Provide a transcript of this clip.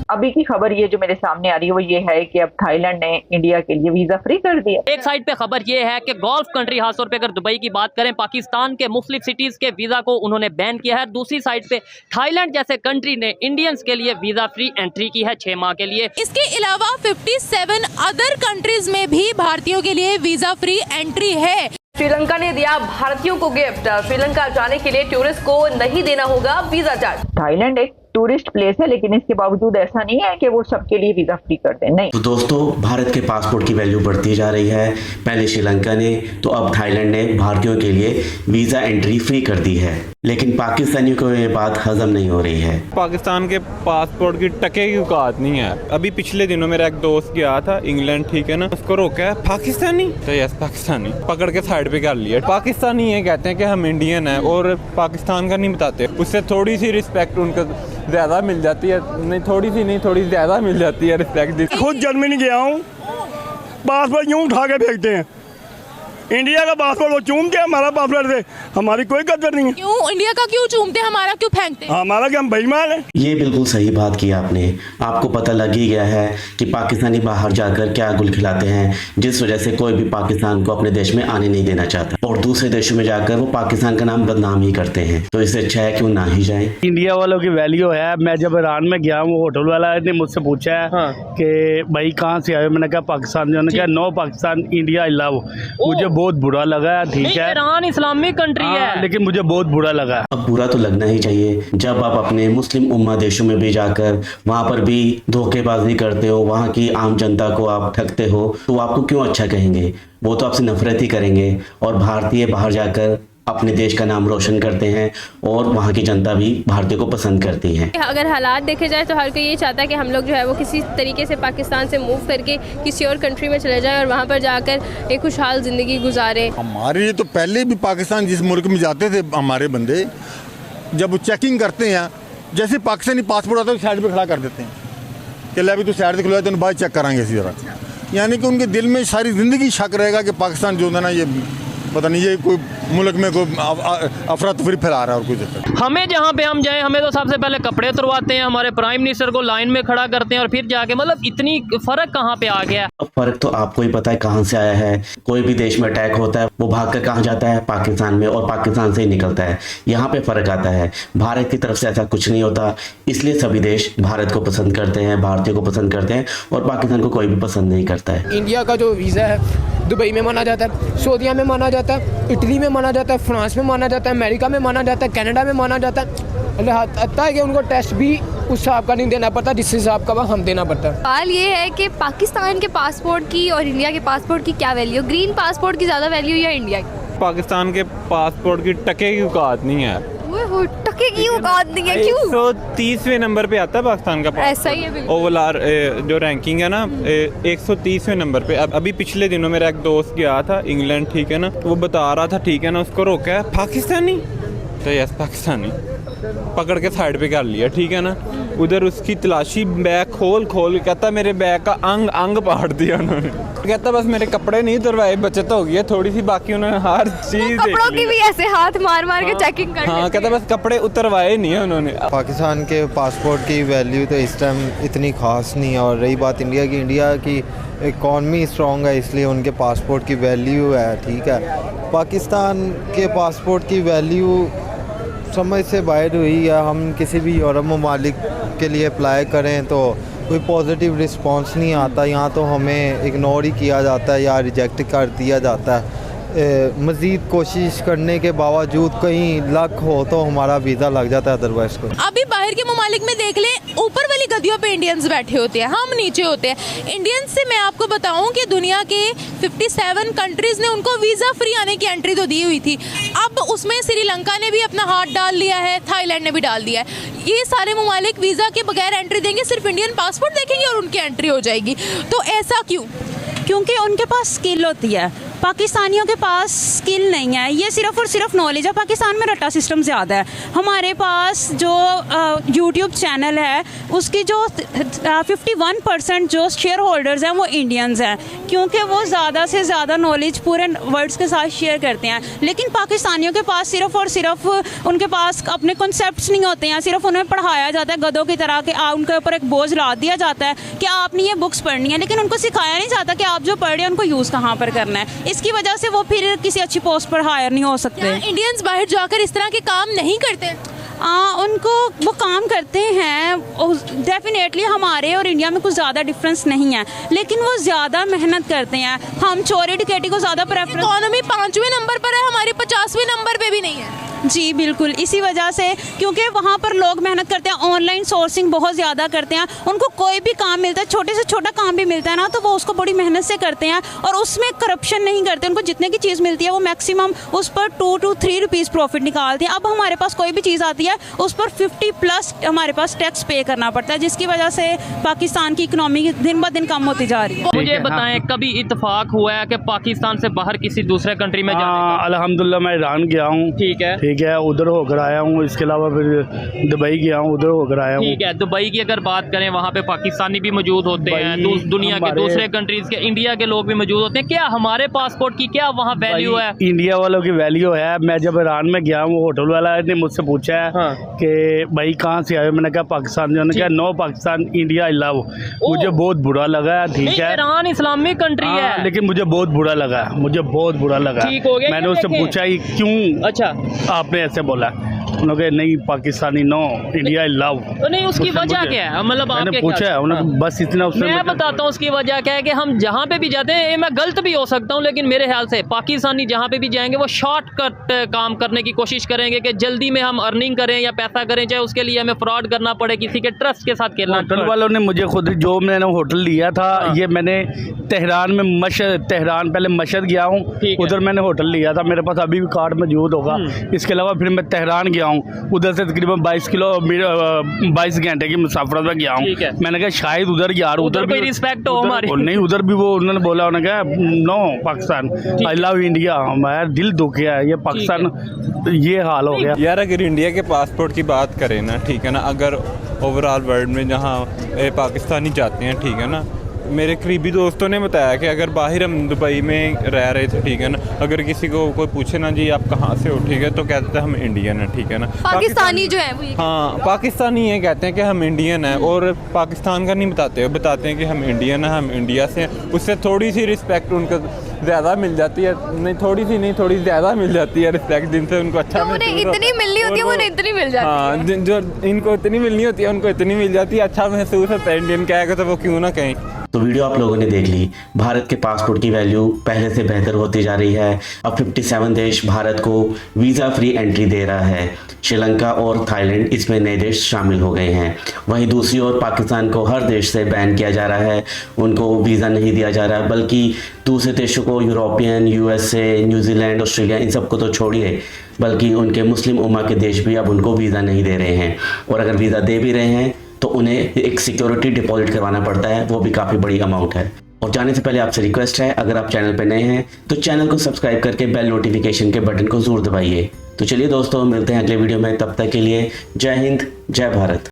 अभी की खबर ये जो मेरे सामने आ रही है वो ये है कि अब थाईलैंड ने इंडिया के लिए वीजा फ्री कर दिया। एक साइड पे खबर ये है कि गल्फ कंट्री, खासतौर पे अगर दुबई की बात करें, पाकिस्तान के मुख्तलिफ सिटीज के वीजा को उन्होंने बैन किया है। दूसरी साइड पे थाईलैंड जैसे कंट्री ने इंडियंस के लिए वीजा फ्री एंट्री की है 6 माह के लिए। इसके अलावा 57 अदर कंट्रीज में भी भारतीयों के लिए वीजा फ्री एंट्री है। श्रीलंका ने दिया भारतीयों को गिफ्ट, श्रीलंका जाने के लिए टूरिस्ट को नहीं देना होगा वीजा चार्ज। थाईलैंड एक टूरिस्ट प्लेस है, लेकिन इसके बावजूद ऐसा नहीं है कि वो सबके लिए वीजा फ्री कर दें, नहीं। तो दोस्तों, भारत के पासपोर्ट की वैल्यू बढ़ती जा रही है। पहले श्रीलंका ने, तो अब थाईलैंड ने भारतीयों के लिए वीजा एंट्री फ्री कर दी है। लेकिन पाकिस्तानियों को ये बात हजम नहीं हो रही है। पाकिस्तान के पासपोर्ट की टके की औकात नहीं है। अभी पिछले दिनों मेरा एक दोस्त गया था इंग्लैंड, ठीक है ना, उसको रोका है पाकिस्तानी, तो यस पाकिस्तानी, पकड़ के साइड पे कर लिया। पाकिस्तानी ये कहते हैं कि हम इंडियन हैं और पाकिस्तान का नहीं बताते। उससे थोड़ी सी रिस्पेक्ट उनको ज्यादा मिल जाती है, नहीं थोड़ी सी नहीं, थोड़ी ज्यादा मिल जाती है रिस्पेक्ट। खुद जर्मनी गया हूँ, पासपोर्ट यूँ उठा के फेंकते हैं। इंडिया का पासपोर्ट वो चूमते हैं, हमारा पासपोर्ट से हमारी कोई कदर नहीं है। क्यों इंडिया का क्यों चूमते, हमारा क्यों फेंकते? हमारा क्या, हम बेईमान है? ये बिल्कुल सही बात की आपने। आपको पता लग ही गया है कि पाकिस्तानी बाहर जाकर क्या गुल खिलाते हैं, जिस वजह से कोई भी पाकिस्तान को अपने देश में आने नहीं देना चाहता और दूसरे देशों में जाकर वो पाकिस्तान का नाम बदनाम ही करते हैं। तो इससे अच्छा है क्यों ना ही जाए। इंडिया वालों की वैल्यू है। मैं जब ईरान में गया हूँ, होटल वाला ने मुझसे पूछा है कि भाई कहाँ से आए, मैंने कहा पाकिस्तान। उन्होंने कहा no Pakistan India I love. मुझे बहुत बुरा लगा। ठीक है, ईरान इस्लामिक कंट्री है, लेकिन मुझे बहुत बुरा लगा। अब बुरा तो लगना ही चाहिए जब आप अपने मुस्लिम उम्मा देशों में भी जाकर वहाँ पर भी धोखेबाजी करते हो, वहाँ की आम जनता को आप ठगते हो, तो आपको क्यों अच्छा कहेंगे? वो तो आपसे नफरत ही करेंगे। और भारतीय बाहर जाकर अपने देश का नाम रोशन करते हैं और वहाँ की जनता भी भारतीय को पसंद करती है। अगर हालात देखे जाए तो हर कोई ये चाहता है कि हम लोग जो है वो किसी तरीके से पाकिस्तान से मूव करके किसी और कंट्री में चले जाएं और वहाँ पर जाकर एक खुशहाल ज़िंदगी गुजारें। हमारे लिए तो पहले भी पाकिस्तान जिस मुल्क में जाते थे हमारे बंदे, जब वो चेकिंग करते हैं, जैसे पाकिस्तानी पासपोर्ट आता है साइड पर खड़ा कर देते हैं कि ले अभी तो साइड से खुलवाए तो बाद चेक कराएंगे इसी तरह। यानी कि उनके दिल में सारी ज़िंदगी शक रहेगा कि पाकिस्तान जो है ना, ये पता नहीं ये कोई मुल्क में कोई अफरा तफरी फैला रहा है और कुछ दिक्कत। हमें जहाँ पे हम जाएं, हमें तो सबसे पहले कपड़े उतरवाते हैं, हमारे प्राइम मिनिस्टर को लाइन में खड़ा करते हैं और फिर जाके, मतलब इतनी फर्क कहाँ पे आ गया? अब फर्क तो आपको ही पता है कहाँ से आया है। कोई भी देश में अटैक होता है, वो भागकर कहाँ जाता है? पाकिस्तान में, और पाकिस्तान से ही निकलता है। यहाँ पे फर्क आता है। भारत की तरफ से ऐसा कुछ नहीं होता, इसलिए सभी देश भारत को पसंद करते हैं, भारतीयों को पसंद करते हैं और पाकिस्तान को कोई भी पसंद नहीं करता है। इंडिया का जो वीज़ा है दुबई में माना जाता है, सऊदीया में माना जाता है, इटली में माना जाता है, फ्रांस में माना जाता है, अमेरिका में माना जाता है, कनाडा में माना जाता है। हत्ता है कि उनको टेस्ट भी उस हिसाब का नहीं देना पड़ता जिस हिसाब का हम देना पड़ता है। सवाल ये है कि पाकिस्तान के पासपोर्ट की और इंडिया के पासपोर्ट की क्या वैल्यू? ग्रीन पासपोर्ट की ज़्यादा वैल्यू या इंडिया की? पाकिस्तान के पासपोर्ट की टके की औकात नहीं है। टके की औकात नहीं है, क्यों? 130वें नंबर पे आता है पाकिस्तान का पासपोर्ट। ऐसा ही है बिल्कुल। ओवरऑल जो रैंकिंग है ना, 130वें नंबर पे। अभी पिछले दिनों मेरा एक दोस्त गया था इंग्लैंड, ठीक है ना, वो बता रहा था, ठीक है ना, उसको रोका है पाकिस्तानी, तो यस पाकिस्तानी, पकड़ के साइड पे कर लिया, ठीक है ना। उधर उसकी तलाशी, बैग खोल कहता मेरे बैग का अंग फाड़ दिया उन्होंने। कहता बस मेरे कपड़े नहीं उतरवाए, बचत हो गई है थोड़ी सी, बाकी उन्होंने हर चीज कपड़ों की भी ऐसे हाथ मार के चेकिंग कर। हाँ, कहता बस कपड़े उतरवाए नहीं है उन्होंने। पाकिस्तान के पासपोर्ट की वैल्यू तो इस टाइम इतनी खास नहीं है। और रही बात इंडिया की इकॉनमी स्ट्रॉन्ग है, इसलिए उनके पासपोर्ट की वैल्यू है, ठीक है। पाकिस्तान के पासपोर्ट की वैल्यू समझ से बाहर हुई है। हम किसी भी यूरोप ममालिक के लिए अप्लाई करें तो कोई पॉजिटिव रिस्पांस नहीं आता। यहाँ तो हमें इग्नोर ही किया जाता है या रिजेक्ट कर दिया जाता है। मज़ीद कोशिश करने के बावजूद कहीं लक हो तो हमारा वीज़ा लग जाता है, अदरवाइज को। अभी बाहर के ममालिक में देख ले, ऊपर वाली गद्दियों पे इंडियंस बैठे होते हैं, हम नीचे होते हैं। इंडियंस से मैं आपको बताऊं कि दुनिया के 57 कंट्रीज ने उनको वीज़ा फ्री आने की एंट्री तो दी हुई थी। अब उसमें श्रीलंका ने भी अपना हाथ डाल लिया है, थाईलैंड ने भी डाल दिया है। ये सारे ममालिक वीज़ा के बगैर एंट्री देंगे, सिर्फ इंडियन पासपोर्ट देखेंगे और उनकी एंट्री हो जाएगी। तो ऐसा क्यों? क्योंकि उनके पास स्किल होती है, पाकिस्तानियों के पास स्किल नहीं है, ये सिर्फ और सिर्फ नॉलेज है। पाकिस्तान में रट्टा सिस्टम ज़्यादा है। हमारे पास जो यूट्यूब चैनल है उसकी जो 51% जो शेयर होल्डर्स हैं वो इंडियंस हैं, क्योंकि वो ज़्यादा से ज़्यादा नॉलेज पूरे वर्ल्ड्स के साथ शेयर करते हैं। लेकिन पाकिस्तानियों के पास सिर्फ और सिर्फ उनके पास अपने कॉन्सेप्ट्स नहीं होते हैं, सिर्फ उन्हें पढ़ाया जाता है गधों की तरह कि उनके ऊपर एक बोझ लाद दिया जाता है कि आपने ये बुक्स पढ़नी है, लेकिन उनको सिखाया नहीं जाता कि आप जो पढ़ रहे हैं उनको यूज़ कहाँ पर करना है। इसकी वजह से वो फिर किसी अच्छी पोस्ट पर हायर नहीं हो सकते। इंडियंस बाहर जाकर इस तरह के काम नहीं करते? उनको वो काम करते हैं, डेफिनेटली हमारे और इंडिया में कुछ ज़्यादा डिफरेंस नहीं है, लेकिन वो ज़्यादा मेहनत करते हैं। हम चोरी डकैती को ज़्यादा प्रेफरेंस, इकोनॉमी 5वें नंबर पर है, हमारी 50वें नंबर पे भी नहीं है। जी बिल्कुल, इसी वजह से, क्योंकि वहाँ पर लोग मेहनत करते हैं, ऑनलाइन सोर्सिंग बहुत ज़्यादा करते हैं। उनको कोई भी काम मिलता है, छोटे से छोटा काम भी मिलता है ना, तो वो उसको बड़ी मेहनत से करते हैं और उसमें करप्शन नहीं करते। उनको जितने की चीज़ मिलती है वो मैक्सिमम उस पर 2 to 3 रुपीज़ प्रॉफिट निकालते हैं। अब हमारे पास कोई भी चीज़ आती है उस पर 50+ हमारे पास टैक्स पे करना पड़ता है, जिसकी वजह से पाकिस्तान की इकनॉमी दिन ब दिन कम होती जा रही है। मुझे बताएं, कभी इत्तेफाक हुआ है कि पाकिस्तान से बाहर किसी दूसरे कंट्री में जाने का? अल्हम्दुलिल्लाह मैं ईरान गया हूँ। ठीक है, उधर होकर आया हूँ। इसके अलावा फिर दुबई गया हूँ, उधर होकर आया हूँ। ठीक है, दुबई की अगर बात करें, वहाँ पे पाकिस्तानी भी मौजूद होते हैं, दुनिया के दूसरे कंट्रीज के, इंडिया के लोग भी मौजूद होते हैं। क्या हमारे पासपोर्ट की क्या वहाँ वैल्यू है? इंडिया वालों की वैल्यू है। मैं जब ईरान में गया हूँ, होटल वाला ने मुझसे पूछा है कि भाई कहाँ से आए, मैंने कहा पाकिस्तान। जो कहा no Pakistan India I love. मुझे बहुत बुरा लगा। ठीक है, ईरान इस्लामिक कंट्री है, लेकिन मुझे बहुत बुरा लगा, मुझे बहुत बुरा लगा। ठीक हो गया। मैंने उससे पूछा ही क्यों अच्छा आपने ऐसे बोला, उन्होंने नहीं Pakistani no India I love. तो नहीं, उसकी वजह क्या है? मतलब मैंने पूछा है उन्होंने, बस इतना। मैं बताता हूँ उसकी वजह क्या है कि हम जहाँ पे भी जाते हैं, मैं गलत भी हो सकता हूँ, लेकिन मेरे ख्याल से पाकिस्तानी जहाँ पे भी जाएंगे वो शॉर्टकट काम करने की कोशिश करेंगे कि जल्दी में हम अर्निंग करें या पैसा करें, चाहे उसके लिए हमें फ्रॉड करना पड़े, किसी के ट्रस्ट के साथ खेलना। होटल वालों ने मुझे खुद, जो मैंने होटल लिया था, ये मैंने तेहरान में तेहरान पहले मशहद गया हूँ, उधर मैंने होटल लिया था, मेरे पास अभी भी कार्ड मौजूद होगा। इसके अलावा फिर मैं तेहरान गया हूँ, उधर से तकरीबन 22 घंटे की मुसाफरत में गया हूँ। मैंने कहा शायद उधर यार उधर भी रिस्पेक्ट हो हमारी। नहीं, उधर भी वो उन्होंने बोला, उन्होंने कहा no Pakistan I love India. हमारा दिल दुख गया है, ये पाकिस्तान ये हाल हो गया यार। अगर इंडिया के पासपोर्ट की बात करें ना, ठीक है ना, अगर ओवरऑल वर्ल्ड में जहाँ पाकिस्तानी जाते हैं, ठीक है ना, मेरे करीबी दोस्तों ने बताया कि अगर बाहर हम दुबई में रह रहे थे, ठीक है ना, अगर किसी को कोई पूछे ना जी आप कहाँ से हो, ठीक है, तो कहते थे हम इंडियन हैं, ठीक है ना। पाकिस्तानी जो है वो, हाँ पाकिस्तानी ये कहते हैं कि हम इंडियन हैं, और पाकिस्तान का नहीं बताते हैं कि हम इंडियन हैं, हम इंडिया से हैं। उससे थोड़ी सी रिस्पेक्ट उनको ज़्यादा मिल जाती है, नहीं थोड़ी सी नहीं, थोड़ी ज़्यादा मिल जाती है रिस्पेक्ट, जिनसे उनको अच्छा इतनी मिलनी होती है, उन्हें इतनी मिल जाती है। हाँ, जो इनको इतनी मिलनी होती है उनको इतनी मिल जाती है, अच्छा महसूस होता है। इंडियन कहेगा तो वो क्यों ना कहें। तो वीडियो आप लोगों ने देख ली। भारत के पासपोर्ट की वैल्यू पहले से बेहतर होती जा रही है। अब 57 देश भारत को वीज़ा फ्री एंट्री दे रहा है। श्रीलंका और थाईलैंड इसमें नए देश शामिल हो गए हैं। वहीं दूसरी ओर पाकिस्तान को हर देश से बैन किया जा रहा है, उनको वीज़ा नहीं दिया जा रहा, बल्कि दूसरे देशों को, यूरोपियन, USA, न्यूजीलैंड, ऑस्ट्रेलिया, इन सबको तो छोड़िए, बल्कि उनके मुस्लिम उम्मा के देश भी अब उनको वीज़ा नहीं दे रहे हैं। और अगर वीज़ा दे भी रहे हैं तो उन्हें एक सिक्योरिटी डिपॉजिट करवाना पड़ता है, वो भी काफ़ी बड़ी अमाउंट है। और जाने से पहले आपसे रिक्वेस्ट है, अगर आप चैनल पर नए हैं तो चैनल को सब्सक्राइब करके बेल नोटिफिकेशन के बटन को ज़रूर दबाइए। तो चलिए दोस्तों, मिलते हैं अगले वीडियो में, तब तक के लिए जय हिंद, जय भारत।